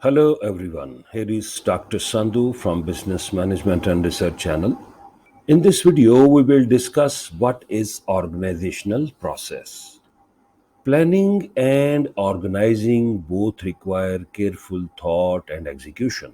Hello everyone, here is Dr. Sandhu from Business Management and Research channel. In this video, we will discuss what is organizational process. Planning and organizing both require careful thought and execution.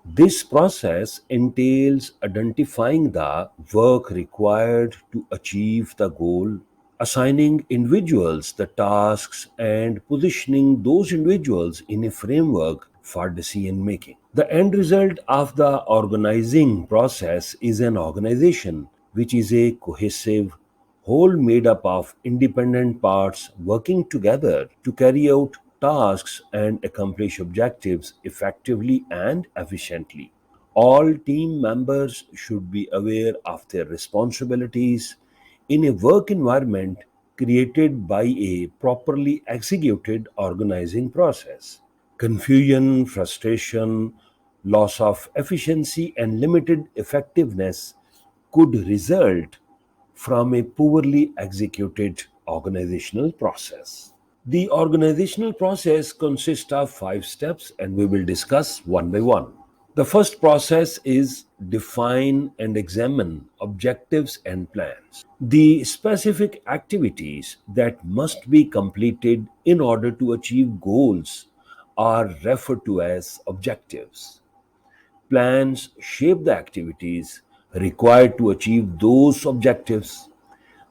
This process entails identifying the work required to achieve the goal, assigning individuals the tasks, and positioning those individuals in a framework for decision making. The end result of the organizing process is an organization which is a cohesive whole made up of independent parts working together to carry out tasks and accomplish objectives effectively and efficiently. All team members should be aware of their responsibilities in a work environment created by a properly executed organizing process. Confusion, frustration, loss of efficiency, and limited effectiveness could result from a poorly executed organizational process. The organizational process consists of 5 steps, and we will discuss one by one. The first process is define and examine objectives and plans. The specific activities that must be completed in order to achieve goals are referred to as objectives. Plans shape the activities required to achieve those objectives.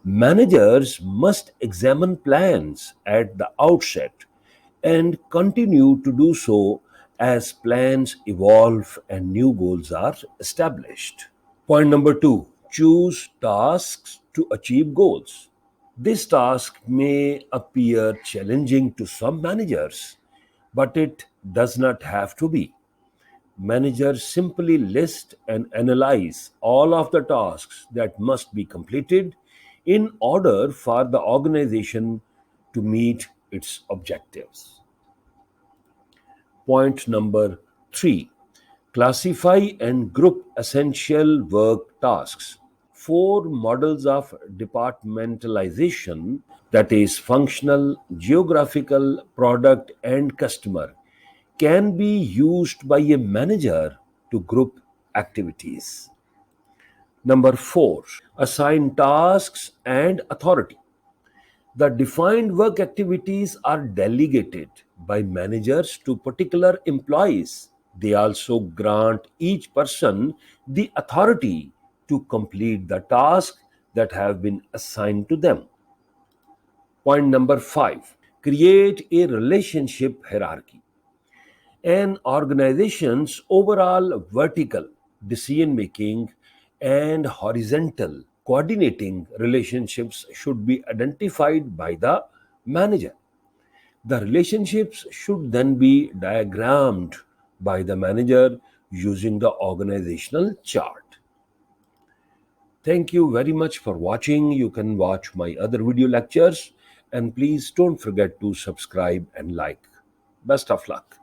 Managers must examine plans at the outset and continue to do so as plans evolve and new goals are established. Point number two, choose tasks to achieve goals. This task may appear challenging to some managers, but it does not have to be. Managers simply list and analyze all of the tasks that must be completed in order for the organization to meet its objectives. Point number three, classify and group essential work tasks. Four models of departmentalization, that is, functional, geographical, product, and customer, can be used by a manager to group activities. Number four, assign tasks and authority. The defined work activities are delegated by managers to particular employees. They also grant each person the authority to complete the tasks that have been assigned to them. Point number five, create a relationship hierarchy. An organization's overall vertical decision making and horizontal coordinating relationships should be identified by the manager. The relationships should then be diagrammed by the manager using the organizational chart. Thank you very much for watching. You can watch my other video lectures, and please don't forget to subscribe and like. Best of luck.